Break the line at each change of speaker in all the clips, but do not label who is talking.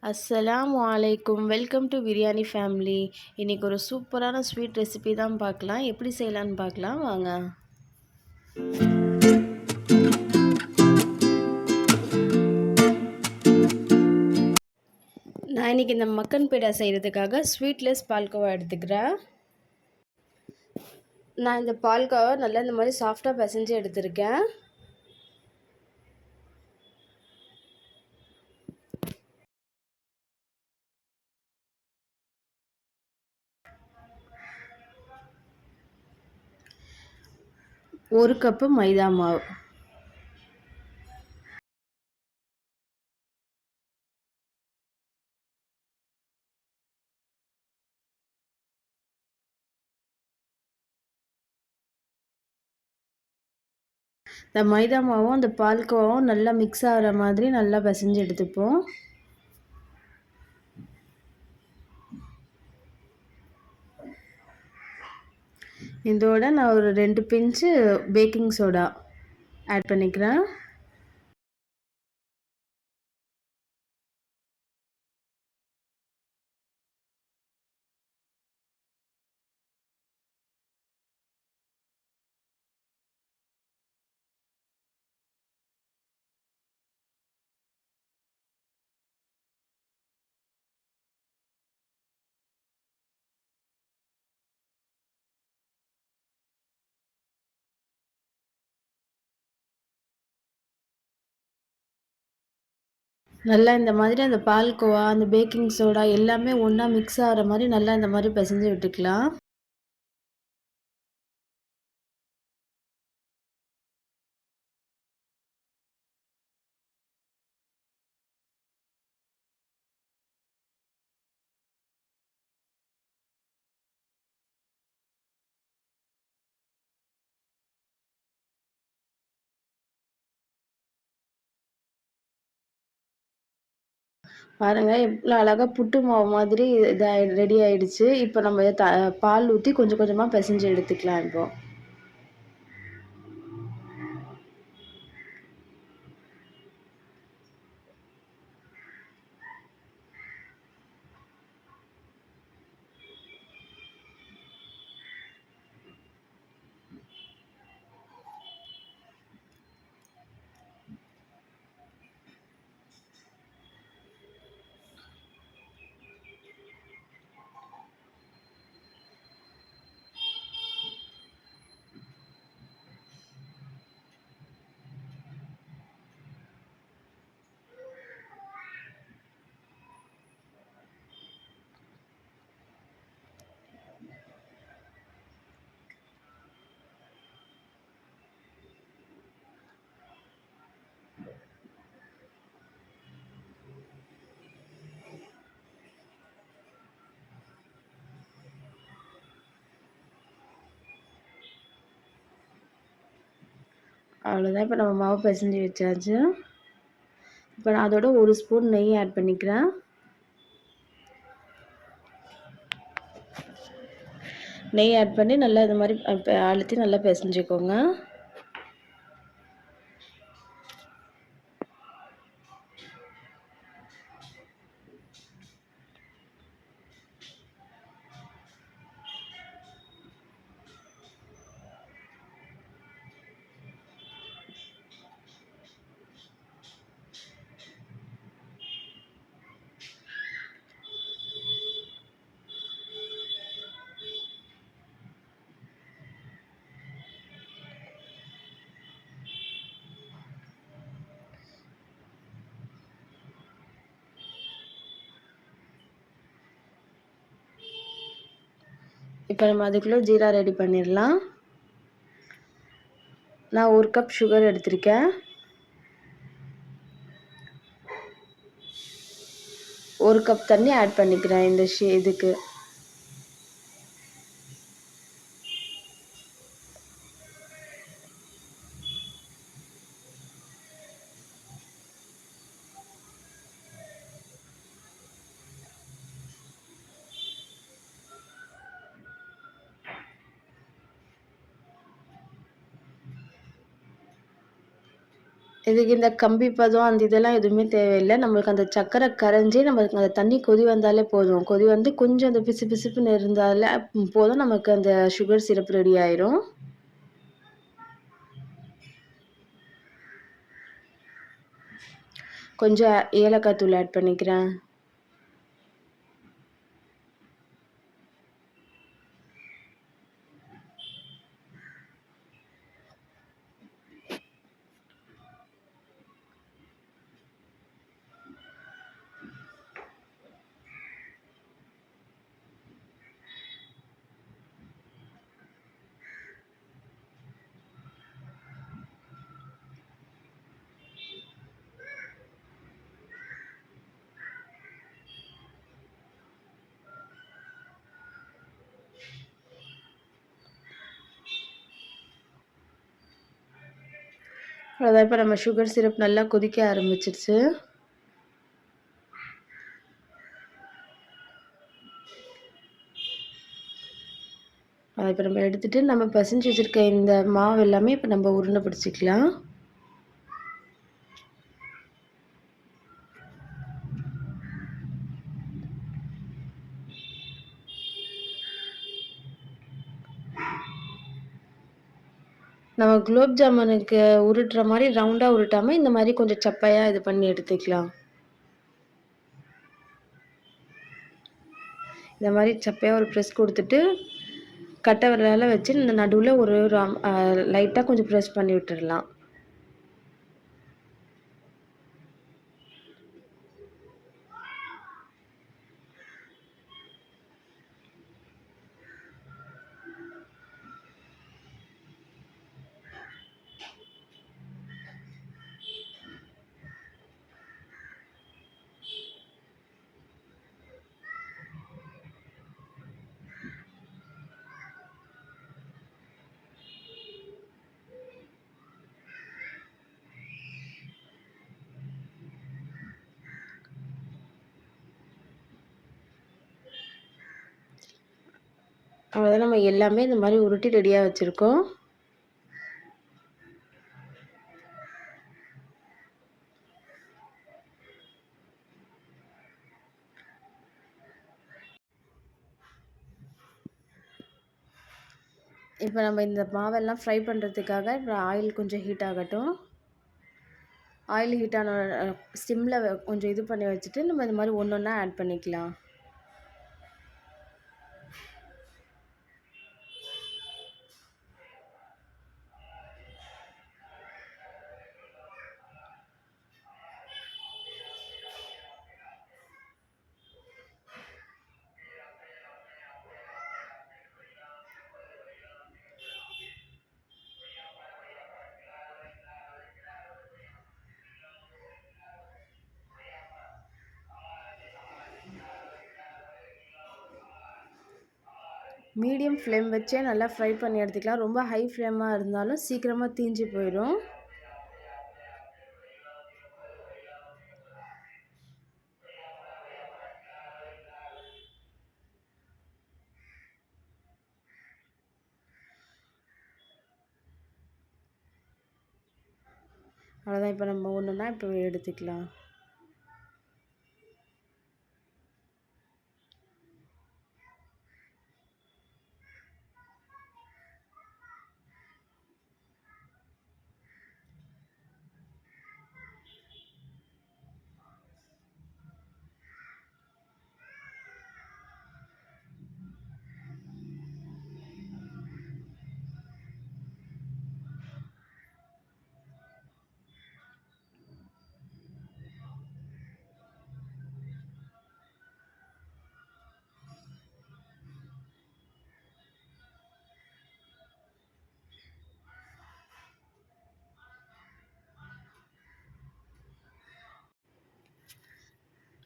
அஸ்ஸலாமு அலைக்கும். Welcome to biryani family. இன்றைக்கி ஒரு சூப்பரான ஸ்வீட் ரெசிபி தான் பார்க்கலாம். எப்படி செய்யலான்னு பார்க்கலாம் வாங்க. நான் இன்றைக்கி இந்த மக்கன் பேடா செய்கிறதுக்காக ஸ்வீட்லெஸ் பால்கோவா எடுத்துக்கிறேன். நான் இந்த பால்கோவா நல்லா இந்த மாதிரி சாஃப்டாக பிசைஞ்சு எடுத்திருக்கேன். ஒரு கப்பு மைதா மாவு, இந்த மைதா மாவும் அந்த பால்கோவாவும் நல்லா மிக்ஸ் ஆகிற மாதிரி நல்லா பிசைஞ்சு எடுத்துப்போம். இதோட நான் ஒரு 2 பிஞ்சு பேக்கிங் சோடா ஆட் பண்ணிக்கிறேன். நல்லா இந்த மாதிரி அந்த பால்கோவா, அந்த பேக்கிங் சோடா எல்லாமே ஒன்றா மிக்ஸ் ஆகிற மாதிரி நல்லா இந்த மாதிரி பிசைஞ்சு விட்டுக்கலாம். பாருங்கள் எவ்வளோ அழகாக புட்டு மாவு மாதிரி ரெடி ஆயிடுச்சு. இப்போ நம்ம பால் ஊற்றி கொஞ்சம் கொஞ்சமாக பிசைஞ்சு எடுத்துக்கலாம். இப்போ அவ்வளோதான். இப்போ நம்ம மாவு பிசைஞ்சு வச்சாச்சு. இப்போ நான் அதோட ஒரு ஸ்பூன் நெய் ஆட் பண்ணிக்கிறேன். நெய் ஆட் பண்ணி நல்லா இது மாதிரி அழுத்தி நல்லா பிசைஞ்சுக்கோங்க. இப்போ நம்ம அதுக்குள்ளே ஜீரா ரெடி பண்ணிடலாம். நான் 1 கப் சுகர் எடுத்திருக்கேன். 1 கப் தண்ணி ஆட் பண்ணிக்கிறேன் இந்த இதுக்கு. இதுக்கு இந்த கம்பி பதம் அந்த இதெல்லாம் எதுவுமே தேவையில்ல. நம்மளுக்கு அந்த சர்க்கரை கரைஞ்சு நம்மளுக்கு அந்த தண்ணி கொதி வந்தாலே போதும். கொதி வந்து கொஞ்சம் அந்த பிசுபிசுப்புன்னு இருந்தாலே போதும் நமக்கு அந்த சுகர் சிரப் ரெடி ஆயிரும். கொஞ்சம் ஏலக்காய் தூள் ஆட் பண்ணிக்கிறேன். அதான் இப்ப நம்ம சுகர் சிரப் நல்லா கொதிக்க ஆரம்பிச்சிருச்சு. அத இப்ப நம்ம எடுத்துட்டு நம்ம பெசஞ்சு வச்சிருக்க இந்த மாவு எல்லாமே இப்ப நம்ம உருண்டை பிடிச்சுக்கலாம். நம்ம குலோப் ஜாமுனுக்கு உருட்டுற மாரி ரவுண்டா உருட்டாம, இந்த மாரி கொஞ்சம் சப்பையா இது பண்ணி எடுத்துக்கலாம். இந்த மாரி சப்பையா ஒரு ப்ரெஸ் குடுத்துட்டு, கட்டை விரலால வச்சு இந்த நடுவுல ஒரு ஒரு லைட்டா கொஞ்சம் ப்ரெஸ் பண்ணி விட்டுறலாம். அவ்வளோதான் நம்ம எல்லாமே இந்த மாரி உருட்டி ரெடியா வச்சிருக்கோம். இப்ப நம்ம இந்த மாவெல்லாம் ஃப்ரை பண்றதுக்காக இப்ப ஆயில் கொஞ்சம் ஹீட் ஆகட்டும். ஆயில் ஹீட் ஆன சிம்ல கொஞ்சம் இது பண்ணி வச்சுட்டு, நம்ம இந்த மாரி ஒண்ணொண்ணா ஆட் பண்ணிக்கலாம். மீடியம் ஃப்ளேம் வச்சே நல்லா ஃப்ரை பண்ணி எடுத்துக்கலாம். ரொம்ப ஹை ஃப்ளேமா இருந்தாலும் சீக்கிரமா தீஞ்சு போயிரும். அவ்வளோதான் இப்ப நம்ம ஒண்ணொண்ணா இப்ப எடுத்துக்கலாம்.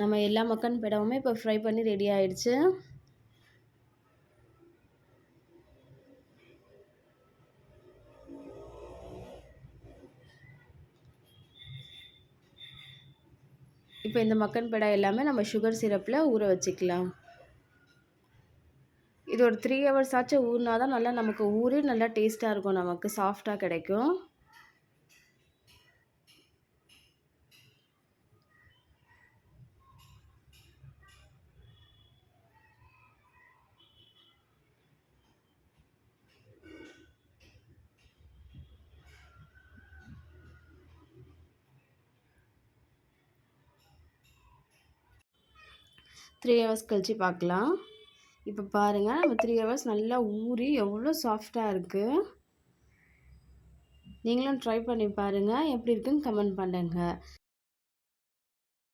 நம்ம எல்லா மக்கன் பேடாவுமே இப்ப ஃப்ரை பண்ணி ரெடி ஆயிடுச்சு. இப்ப இந்த மக்கன் பேடா எல்லாமே நம்ம சுகர் சிரப்ல ஊற வச்சுக்கலாம். இது ஒரு 3 ஹவர்ஸ் ஆச்சும் ஊறினா தான் நல்லா நமக்கு ஊறி நல்லா டேஸ்ட்டா இருக்கும். நமக்கு சாஃப்ட்டா கிடைக்கும். 3 ஹவர்ஸ் கழிச்சு பார்க்கலாம். இப்போ பாருங்கள், நம்ம 3 ஹவர்ஸ் நல்லா ஊறி எவ்வளோ சாஃப்டாக இருக்குது. நீங்களும் ட்ரை பண்ணி பாருங்கள், எப்படி இருக்குன்னு கமெண்ட் பண்ணுங்கள்.